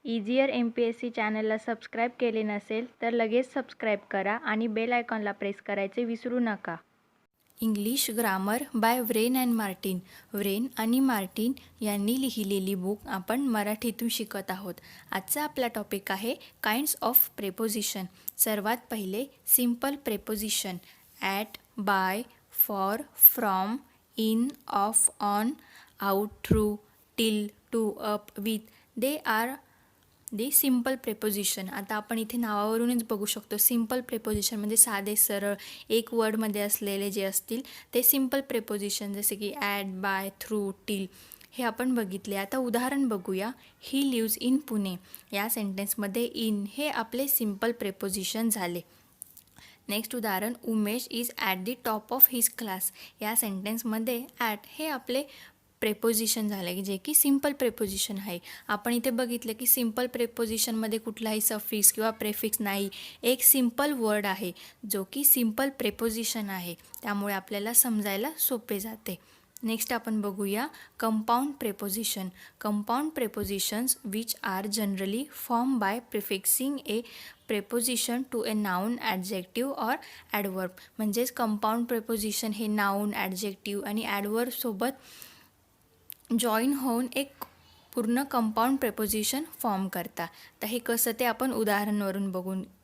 Easier MPSC चॅनलला subscribe केले नसेल तर लगेच सबस्क्राईब करा आणि बेल आयकॉनला प्रेस करायचे विसरू नका. English grammar bye Wren and Martin. Wren आणि मार्टिन यांनी लिहिलेली बुक आपण मराठीतून शिकत आहोत. आजचा आपला टॉपिक आहे काइंड्स ऑफ प्रेपोजिशन. सर्वात पहिले simple preposition. At, by, for, from, in, of, on, out, through, till, to, up, with. They are simple preposition. आता आपण इथे नावावरूनच बघू शकतो. सिम्पल प्रेपोजिशन म्हणजे साधे सरळ एक वर्डमध्ये असलेले जे असतील ते सिम्पल प्रेपोजिशन, जसे की ॲट, बाय, थ्रू, टिल हे आपण बघितले. आता उदाहरण बघूया. ही लिव्ज इन पुणे. या सेंटेन्समध्ये इन हे आपले सिम्पल प्रेपोजिशन झाले. नेक्स्ट उदाहरण, Umesh is at the top of his class. या सेंटेन्समध्ये ॲट हे आपले प्रेपोजिशन झाले जे की सिम्पल प्रेपोजिशन आहे. आपण इथे बघितलं की सिम्पल प्रेपोजिशनमध्ये कुठलाही सफिक्स किंवा प्रेफिक्स नाही. एक सिम्पल वर्ड आहे जो की सिम्पल प्रेपोजिशन आहे, त्यामुळे आपल्याला समजायला सोपे जाते. नेक्स्ट आपण बघूया compound preposition. Compound prepositions which are generally form by prefixing a preposition to a noun, adjective or adverb. म्हणजेच कंपाऊंड प्रेपोजिशन हे नाउन, ॲडजेक्टिव्ह आणि ॲडवर्ब सोबत जॉईन होऊन एक पूर्ण कंपाऊंड प्रेपोजिशन फॉर्म करता. तर हे कसं ते आपण उदाहरणावरून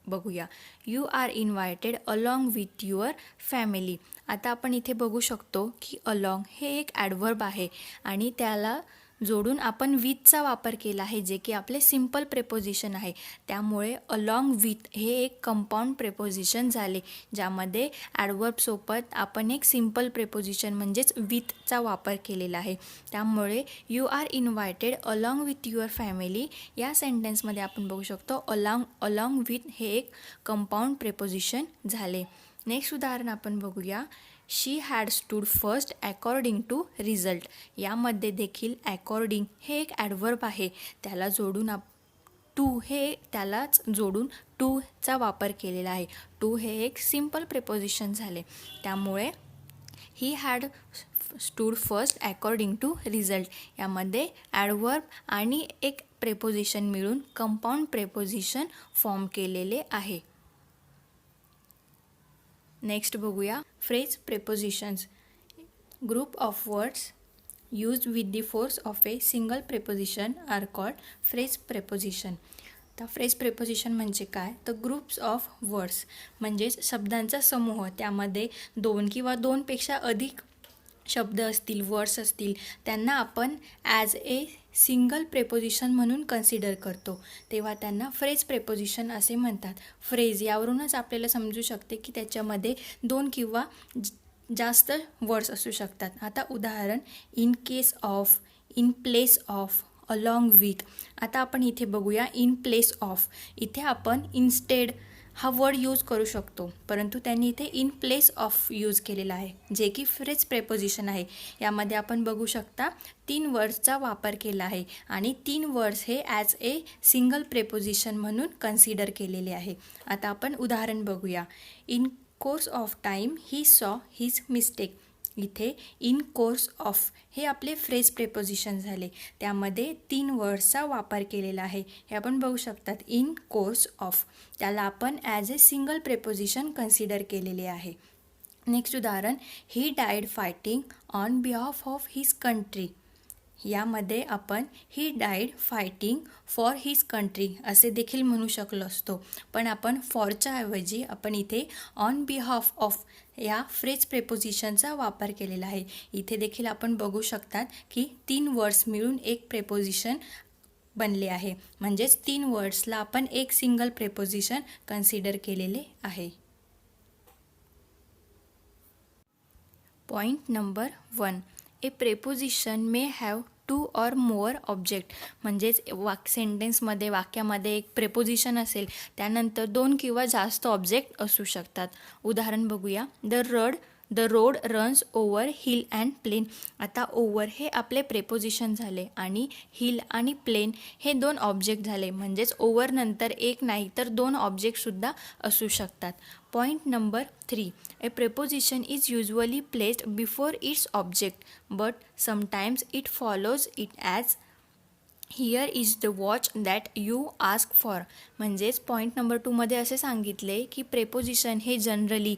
बघूया. You are invited along with your family. आता आपण इथे बघू शकतो की अलॉंग हे एक ॲडवर्ब आहे आणि त्याला जोडून आपण विथचा वापर केला आहे जे की आपले सिम्पल प्रेपोजिशन आहे. त्यामुळे अलॉंग विथ हे एक कंपाऊंड प्रेपोजिशन झाले, ज्यामध्ये ॲडवर्बसोबत आपण एक सिम्पल प्रेपोजिशन म्हणजेच विथचा वापर केलेला आहे. त्यामुळे you are invited along with your family या सेंटेन्समध्ये आपण बघू शकतो अलॉंग विथ हे एक कंपाऊंड प्रेपोजिशन झाले. नेक्स्ट उदाहरण आपण बघूया. She had stood first according to result. यामध्ये देखील अकॉर्डिंग हे एक ॲडवर्ब आहे, त्याला जोडून त्यालाच जोडून टूचा वापर केलेला आहे. टू हे एक सिम्पल प्रेपोजिशन झाले. त्यामुळे he had stood first according to result यामध्ये ॲडवर्ब आणि एक प्रेपोजिशन मिळून कंपाऊंड प्रेपोजिशन फॉर्म केलेले आहे. नेक्स्ट बघूया phrase prepositions. Group of words use with the force of a single preposition are called phrase preposition. तर फ्रेज प्रेपोजिशन म्हणजे काय, तर ग्रुप्स ऑफ वर्ड्स म्हणजेच शब्दांचा समूह, त्यामध्ये दोन किंवा दोनपेक्षा अधिक शब्द असतील, वर्ड्स असतील, त्यांना आपण ॲज ए सिंगल प्रेपोजिशन म्हणून कन्सिडर करतो, तेव्हा त्यांना फ्रेज प्रेपोजिशन असे म्हणतात. फ्रेज यावरूनच आपल्याला समजू शकते की त्याच्यामध्ये दोन किंवा जास्त वर्ड्स असू शकतात. आता उदाहरण, in case of, in place of, along with. आता आपण इथे बघूया इन प्लेस ऑफ. इथे आपण इन्स्टेड हा वर्ड यूज करू शकतो, परंतु त्यांनी इथे इन प्लेस ऑफ यूज केलेला आहे जे की फ्रेज प्रेपोजिशन आहे. यामध्ये आपण बघू शकता 3 वर्ड्सचा वापर केला आहे आणि 3 वर्ड्स हे ॲज ए सिंगल प्रेपोजिशन म्हणून कन्सिडर केलेले आहे. आता आपण उदाहरण बघूया. In course of time he saw his mistake. इथे इन कोर्स ऑफ हे आपले फ्रेज प्रेपोजिशन झाले, त्यामध्ये 3 वर्ड्सचा वापर केलेला आहे. हे आपण बघू शकतात. इन कोर्स ऑफ त्याला आपण as a single preposition consider केलेले आहे. नेक्स्ट उदाहरण, he died fighting on behalf of his country. यामध्ये आपण he died fighting for his country असे देखील म्हणू शकलो असतो, पण आपण फॉरच्या ऐवजी आपण इथे ऑन बिहाफ ऑफ या फ्रेज प्रेपोजिशनचा वापर केलेला आहे. इथे देखील आपण बघू शकतात की 3 वर्ड्स मिळून एक प्रेपोजिशन बनले आहे, म्हणजेच 3 वर्ड्सला आपण एक सिंगल प्रेपोजिशन कन्सिडर केलेले आहे. Point number 1, A preposition may have 2 or more object. म्हणजेच सेंटेन्समध्ये वाक्यामध्ये एक प्रेपोजिशन असेल, त्यानंतर 2 किंवा जास्त ऑब्जेक्ट असू शकतात. उदाहरण बघूया. The road runs over hill and plain. आता ओव्हर हे आपले प्रेपोजिशन झाले आणि हिल आणि प्लेन हे 2 ऑब्जेक्ट झाले, म्हणजेच ओव्हर नंतर एक नाही तर 2 ऑब्जेक्टसुद्धा असू शकतात. Point number 3, A preposition is usually placed before its object but sometimes it follows it as here is the watch that you ask for. म्हणजेच पॉईंट नंबर 2मध्ये असे सांगितले की प्रेपोजिशन हे जनरली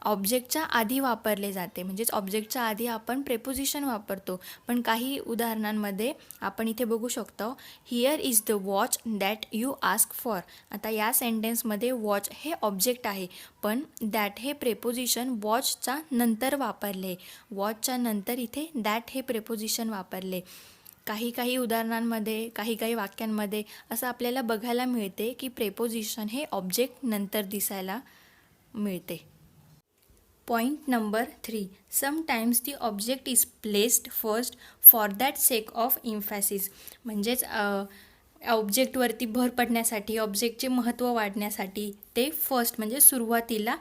ऑब्जेक्टच्या आधी वापरले जाते. म्हणजेच ऑब्जेक्टच्या आधी आपण प्रेपोजिशन वापरतो. पण काही उदाहरणांमध्ये आपण इथे बघू शकतो here is the watch that you ask for. आता या सेंटेन्समध्ये वॉच हे ऑब्जेक्ट आहे, पण दॅट हे प्रेपोजिशन वॉचच्या नंतर वापरले. वॉचच्या नंतर इथे दॅट हे प्रेपोजिशन वापरले. काही उदाहरणांमध्ये काही वाक्यांमध्ये असं आपल्याला बघायला मिळते की प्रेपोजिशन हे ऑब्जेक्ट नंतर दिसायला मिळते. Point number 3. Sometimes the object is placed first for that sake of emphasis. म्हणजेच ऑब्जेक्टवरती भर पडण्यासाठी, ऑब्जेक्टचे महत्त्व वाढण्यासाठी ते फर्स्ट म्हणजे सुरुवातीला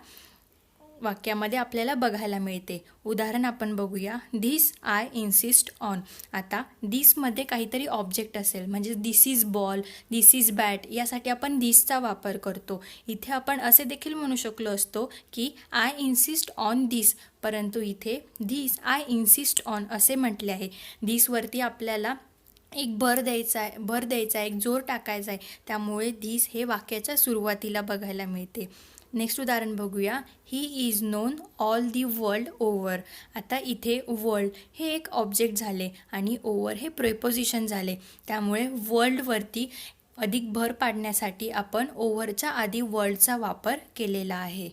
वाक्यामध्ये आपल्याला बघायला मिळते. उदाहरण आपण बघूया. This I insist on. आता धिसमध्ये काहीतरी ऑब्जेक्ट असेल, म्हणजे this is ball, this is bat, यासाठी आपण धिसचा वापर करतो. इथे आपण असे देखील म्हणू शकलो असतो की आय इन्सिस्ट ऑन धिस, परंतु इथे धिस आय इन्सिस्ट ऑन असे म्हटले आहे. धिसवरती आपल्याला एक भर द्यायचा आहे, एक जोर टाकायचा आहे, त्यामुळे धिस हे वाक्याच्या सुरुवातीला बघायला मिळते. नेक्स्ट उदाहरण बघूया. He is non all the world over. आता इथे वर्ल्ड हे एक ऑब्जेक्ट झाले आणि ओव्हर हे प्रेपोजिशन झाले, त्यामुळे वर्ल्डवरती अधिक भर पाडण्यासाठी आपण ओव्हरच्या आधी वर्ल्डचा वापर केलेला आहे.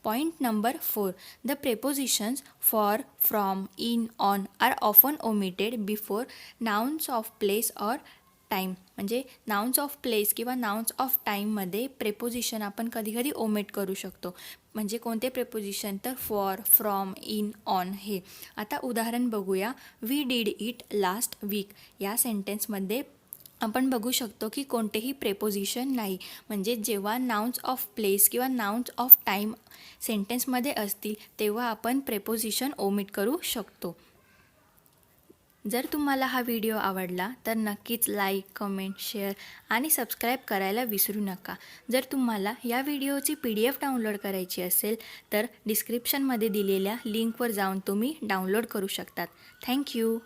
Point number 4. The prepositions for, from, in, on are often omitted before nouns of place or time. म्हणजे नाउन्स ऑफ प्लेस किंवा नाउन्स ऑफ टाईममध्ये प्रेपोजिशन आपण कधीकधी ओमिट करू शकतो. म्हणजे कोणते प्रेपोजिशन? तर फॉर, फ्रॉम, इन, ऑन हे. आता उदाहरण बघूया. We did it last week. या सेंटेन्समध्ये आपण बघू शकतो की कोणतेही प्रेपोजिशन नाही. म्हणजे जेव्हा नाउन्स ऑफ प्लेस किंवा नाउन्स ऑफ टाईम सेंटेन्समध्ये असतील तेव्हा आपण प्रेपोजिशन ओमिट करू शकतो. जर तुम्हाला हा व्हिडिओ आवडला तर नक्कीच लाईक, कमेंट, शेअर आणि सबस्क्राईब करायला विसरू नका. जर तुम्हाला या व्हिडिओची PDF डाउनलोड करायची असेल तर डिस्क्रिप्शनमध्ये दिलेल्या लिंकवर जाऊन तुम्ही डाउनलोड करू शकतात. थँक्यू.